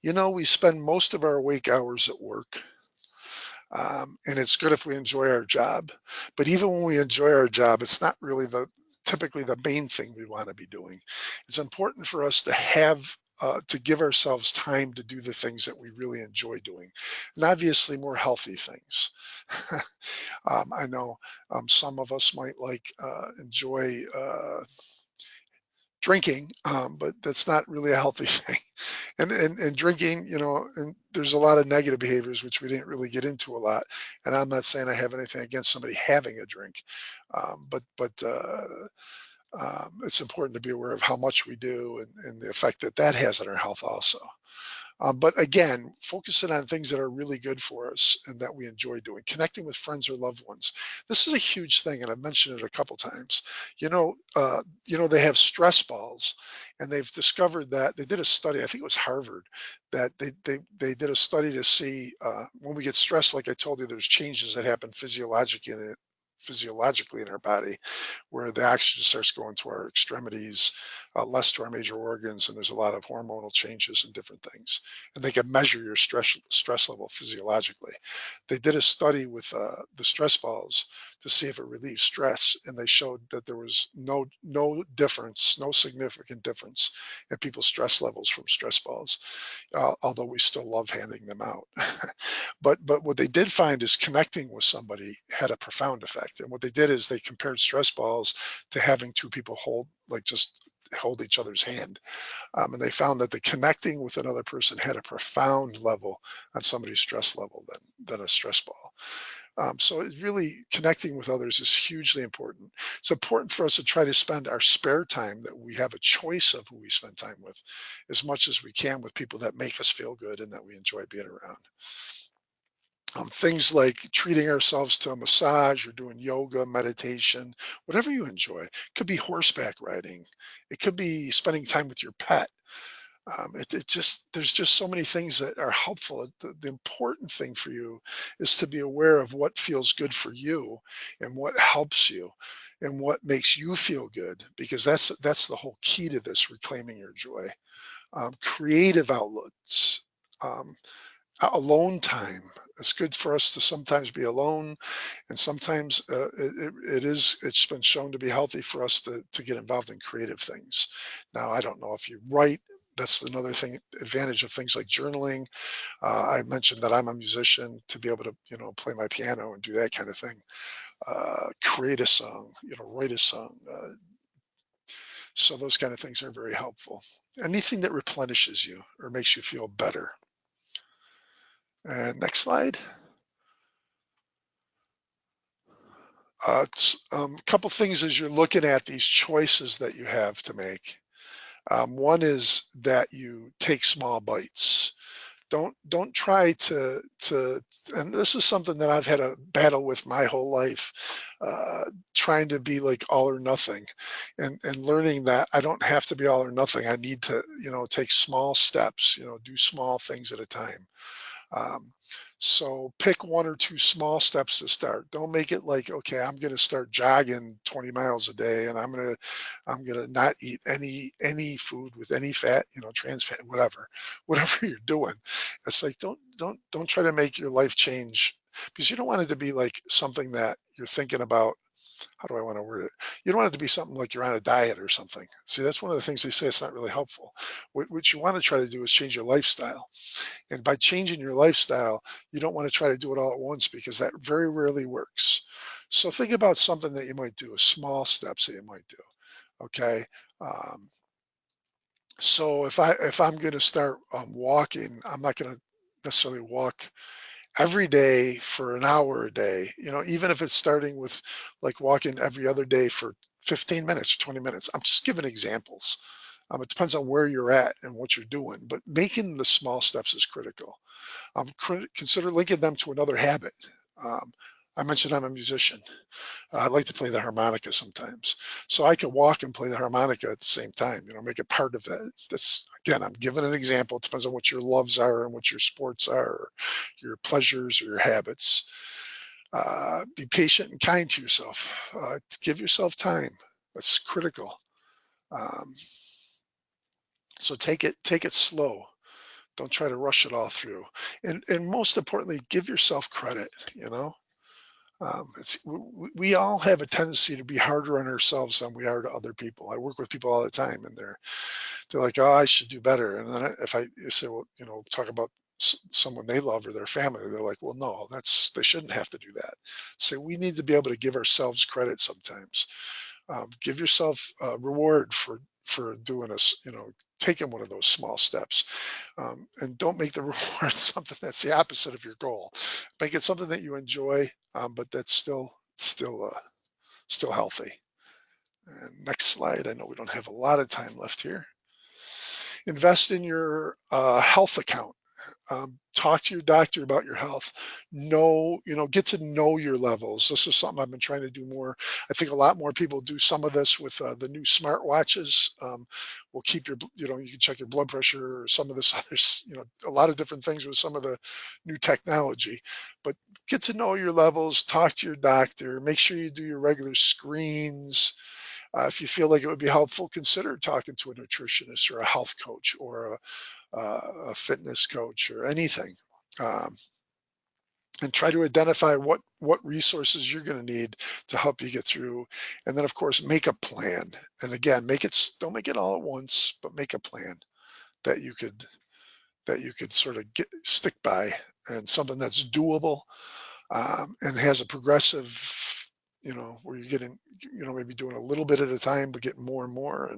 We spend most of our awake hours at work, and it's good if we enjoy our job. But even when we enjoy our job, it's not really typically the main thing we want to be doing. It's important for us to have to give ourselves time to do the things that we really enjoy doing, and obviously more healthy things. I know some of us might like enjoy drinking, but that's not really a healthy thing. And drinking, and there's a lot of negative behaviors which we didn't really get into a lot. And I'm not saying I have anything against somebody having a drink, but it's important to be aware of how much we do and the effect that that has on our health also. But again, focusing on things that are really good for us and that we enjoy doing, connecting with friends or loved ones. This is a huge thing, and I've mentioned it a couple times. They have stress balls, and they've discovered that they did a study. I think it was Harvard that they did a study to see when we get stressed. Like I told you, there's changes that happen physiologically in our body where the oxygen starts going to our extremities, less to our major organs, and there's a lot of hormonal changes and different things. And they can measure your stress level physiologically. They did a study with the stress balls to see if it relieves stress, and they showed that there was no difference, no significant difference in people's stress levels from stress balls, although we still love handing them out. But what they did find is connecting with somebody had a profound effect. And what they did is they compared stress balls to having two people just hold each other's hand. And they found that the connecting with another person had a profound level on somebody's stress level than a stress ball. So it's really connecting with others is hugely important. It's important for us to try to spend our spare time that we have a choice of who we spend time with as much as we can with people that make us feel good and that we enjoy being around. Things like treating ourselves to a massage or doing yoga, meditation, whatever you enjoy. It could be horseback riding. It could be spending time with your pet. There's just so many things that are helpful. The important thing for you is to be aware of what feels good for you and what helps you and what makes you feel good, because that's the whole key to this, reclaiming your joy. Creative outlets. Um, Alone time. It's good for us to sometimes be alone, and sometimes it's been shown to be healthy for us to get involved in creative things. Now, I don't know if you write. That's another thing, advantage of things like journaling. I mentioned that I'm a musician, to be able to, play my piano and do that kind of thing. Create a song, write a song. So those kind of things are very helpful. Anything that replenishes you or makes you feel better. And next slide. A couple things as you're looking at these choices that you have to make. One is that you take small bites. Don't try and this is something that I've had a battle with my whole life, trying to be like all or nothing, and learning that I don't have to be all or nothing. I need to, take small steps, do small things at a time. Um, so pick one or two small steps to start. Don't make it like, okay, I'm going to start jogging 20 miles a day, and I'm going to not eat any food with any fat, trans fat, whatever, whatever you're doing. It's like don't try to make your life change, because you don't want it to be like something that you're thinking about. How do I want to word it? You don't want it to be something like you're on a diet or something. See, that's one of the things they say it's not really helpful. What you want to try to do is change your lifestyle. And by changing your lifestyle, you don't want to try to do it all at once, because that very rarely works. So think about something that you might do, small steps that you might do. Okay. Um, so if I'm going to start walking, I'm not going to necessarily walk every day for an hour a day. Even if it's starting with like walking every other day for 15 minutes, 20 minutes. I'm just giving examples. It depends on where you're at and what you're doing, but making the small steps is critical. Consider linking them to another habit. Um, I mentioned I'm a musician. I like to play the harmonica sometimes. So I can walk and play the harmonica at the same time, make it part of that. That's, again, I'm giving an example. It depends on what your loves are and what your sports are, or your pleasures or your habits. Be patient and kind to yourself. Give yourself time. That's critical. Um, so take it slow. Don't try to rush it all through. And most importantly, give yourself credit, you know. We all have a tendency to be harder on ourselves than we are to other people. I work with people all the time, and they're like, "Oh, I should do better." And then if I say, "Well, talk about someone they love or their family," they're like, "Well, no, they shouldn't have to do that." So we need to be able to give ourselves credit sometimes. Give yourself a reward for doing taking one of those small steps, and don't make the reward something that's the opposite of your goal. Make it something that you enjoy, but that's still healthy. And next slide. I know we don't have a lot of time left here. Invest in your health account. Talk to your doctor about your health. Get to know your levels. This is something I've been trying to do more. I think a lot more people do some of this with the new smartwatches. Will keep you can check your blood pressure or some of this others, a lot of different things with some of the new technology. But get to know your levels, talk to your doctor, make sure you do your regular screens. If you feel like it would be helpful, consider talking to a nutritionist or a health coach or a fitness coach or anything, um, and try to identify what resources you're going to need to help you get through. And then, of course, make a plan. And again, don't make it all at once, but make a plan that you could sort of stick by, and something that's doable, and has a progressive, where you're getting, maybe doing a little bit at a time, but getting more and more,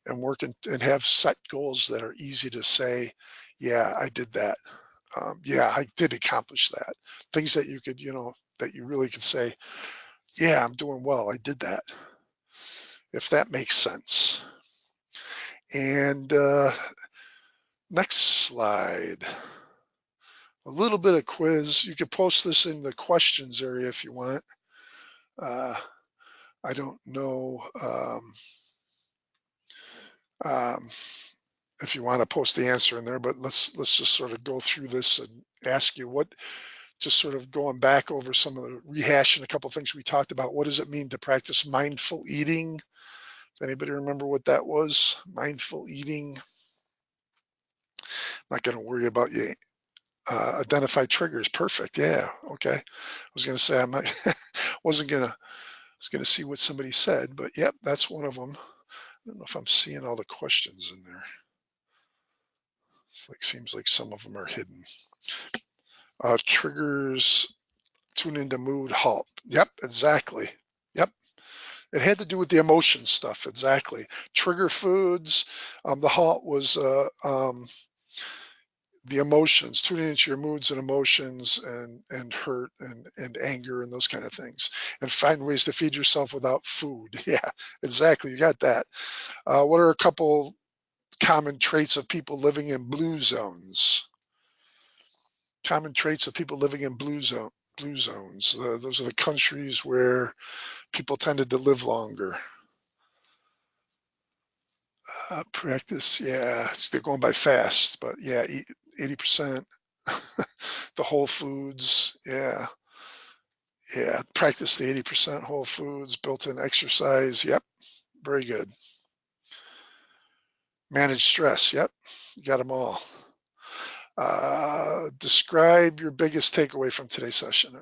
and working and have set goals that are easy to say, yeah, I did that. Yeah, I did accomplish that. Things that you could, that you really could say, yeah, I'm doing well. I did that, if that makes sense. And next slide, a little bit of quiz. You could post this in the questions area if you want. Uh, I don't know um, if you want to post the answer in there, but let's just sort of go through this and ask you just sort of going back over some of the rehashing a couple of things we talked about. What does it mean to practice mindful eating? Does anybody remember what that was? Mindful eating. Not going to worry about you. Identify triggers. Perfect. Yeah. Okay. I was going to say I might wasn't going to. I was going to see what somebody said, but yep, that's one of them. I don't know if I'm seeing all the questions in there. Seems like some of them are hidden. Triggers. Tune into mood. Halt. Yep. Exactly. Yep. It had to do with the emotion stuff. Exactly. Trigger foods. The halt was the emotions, tuning into your moods and emotions, and hurt and anger and those kind of things, and find ways to feed yourself without food. Yeah, exactly. You got that. What are a couple common traits of people living in blue zones? Common traits of people living in blue zones. Those are the countries where people tended to live longer. Practice, yeah, they're going by fast, but yeah, 80%. The whole foods, yeah, yeah. Practice the 80% whole foods, built-in exercise. Yep, very good. Manage stress. Yep, you got them all. Describe your biggest takeaway from today's session,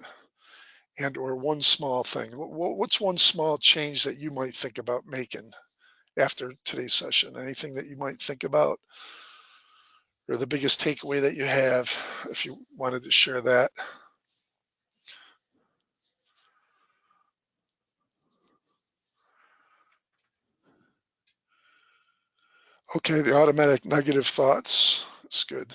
and/or one small thing. What's one small change that you might think about making after today's session? Anything that you might think about, or the biggest takeaway that you have, if you wanted to share that? Okay, the automatic negative thoughts. That's good.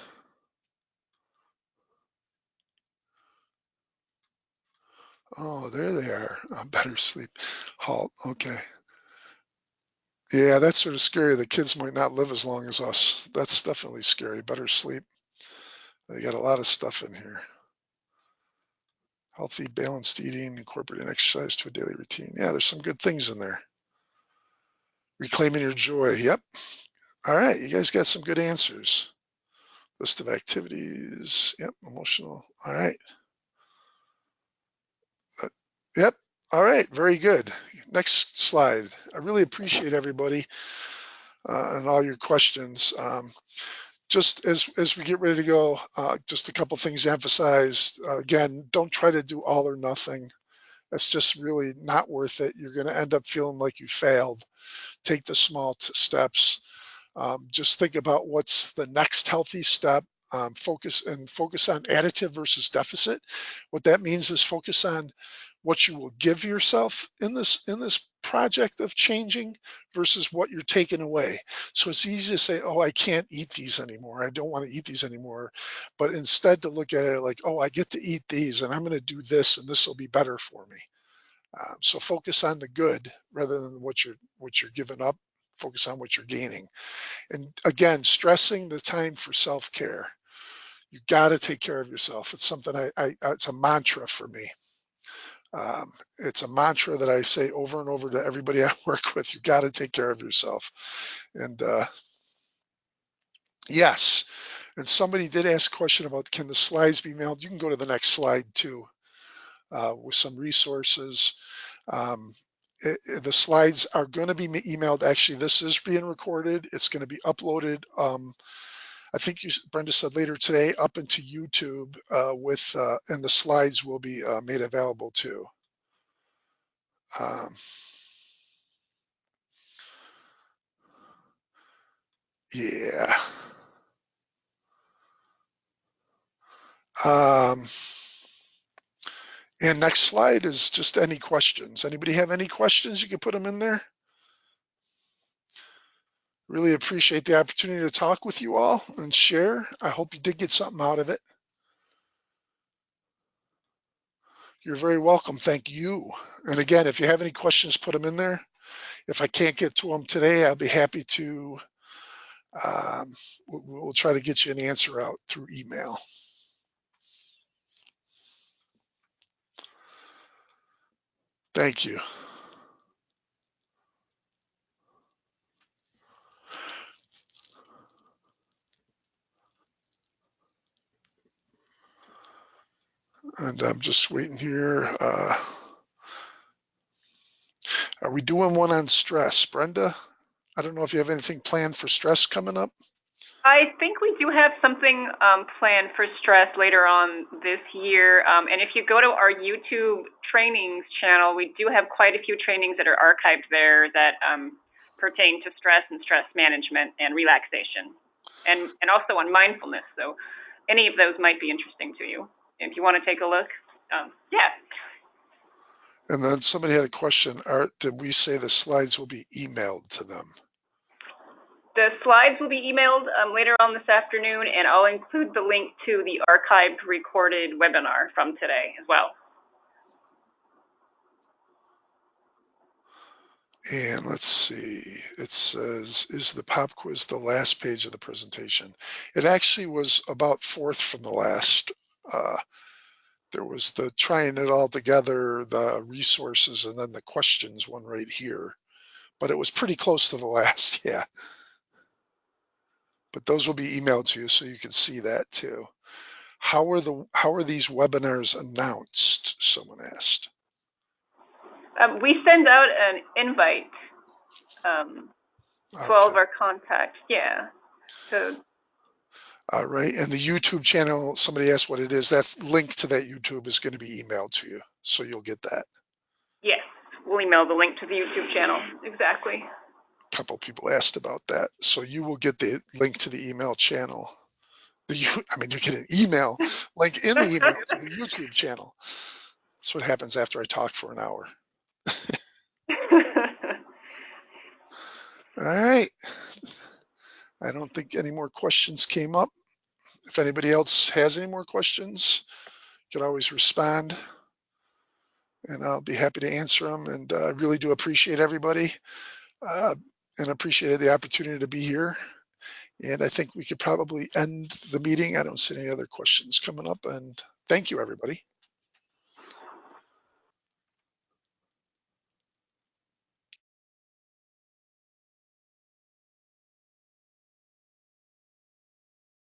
Oh, there they are. Better sleep. Halt. Okay. Yeah, that's sort of scary. The kids might not live as long as us. That's definitely scary. Better sleep. They got a lot of stuff in here. Healthy, balanced eating, incorporating exercise to a daily routine. Yeah, there's some good things in there. Reclaiming your joy. Yep. All right, you guys got some good answers. List of activities. Yep. Emotional. All right. Yep. All right. Very good. Next slide. I really appreciate everybody and all your questions. Just as we get ready to go, just a couple things emphasized. Again, don't try to do all or nothing. That's just really not worth it. You're going to end up feeling like you failed. Take the small steps. Just think about what's the next healthy step. Focus on additive versus deficit. What that means is focus on what you will give yourself in this project of changing versus what you're taking away. So it's easy to say, oh, I can't eat these anymore. I don't want to eat these anymore. But instead to look at it like, oh, I get to eat these and I'm going to do this and this will be better for me. So focus on the good rather than what you're giving up. Focus on what you're gaining. And again, stressing the time for self-care. You got to take care of yourself. It's something it's a mantra for me. It's a mantra that I say over and over to everybody I work with. You got to take care of yourself. And yes, and somebody did ask a question about can the slides be mailed? You can go to the next slide too, with some resources. The slides are going to be emailed. Actually, this is being recorded. It's going to be uploaded. I think Brenda said later today up into YouTube and the slides will be made available too. Um, yeah. Um, and next slide is just any questions. Anybody have any questions? You can put them in there. Really appreciate the opportunity to talk with you all and share. I hope you did get something out of it. You're very welcome. Thank you. And again, if you have any questions, put them in there. If I can't get to them today, I'll be happy to, we'll try to get you an answer out through email. Thank you. And I'm just waiting here. Are we doing one on stress, Brenda? I don't know if you have anything planned for stress coming up. I think we do have something planned for stress later on this year. And if you go to our YouTube trainings channel, we do have quite a few trainings that are archived there that pertain to stress and stress management and relaxation, and also on mindfulness. So any of those might be interesting to you if you want to take a look. Yeah. And then somebody had a question. Did we say the slides will be emailed to them? The slides will be emailed later on this afternoon, and I'll include the link to the archived recorded webinar from today as well. And let's see, it says, is the pop quiz the last page of the presentation? It actually was about fourth from the last. There was the trying it all together, the resources, and then the questions one right here. But it was pretty close to the last, yeah. But those will be emailed to you so you can see that too. How are these webinars announced? Someone asked. We send out an invite to all of our contacts. Yeah. So. All right, and the YouTube channel, somebody asked what it is. That's linked to that YouTube is going to be emailed to you, so you'll get that. Yes, we'll email the link to the YouTube channel. Exactly. A couple people asked about that, so you will get the link to the email channel. You get an email link in the email to the YouTube channel. That's what happens after I talk for an hour. All right. I don't think any more questions came up. If anybody else has any more questions, you can always respond, and I'll be happy to answer them. And I really do appreciate everybody, and appreciated the opportunity to be here. And I think we could probably end the meeting. I don't see any other questions coming up. And thank you, everybody.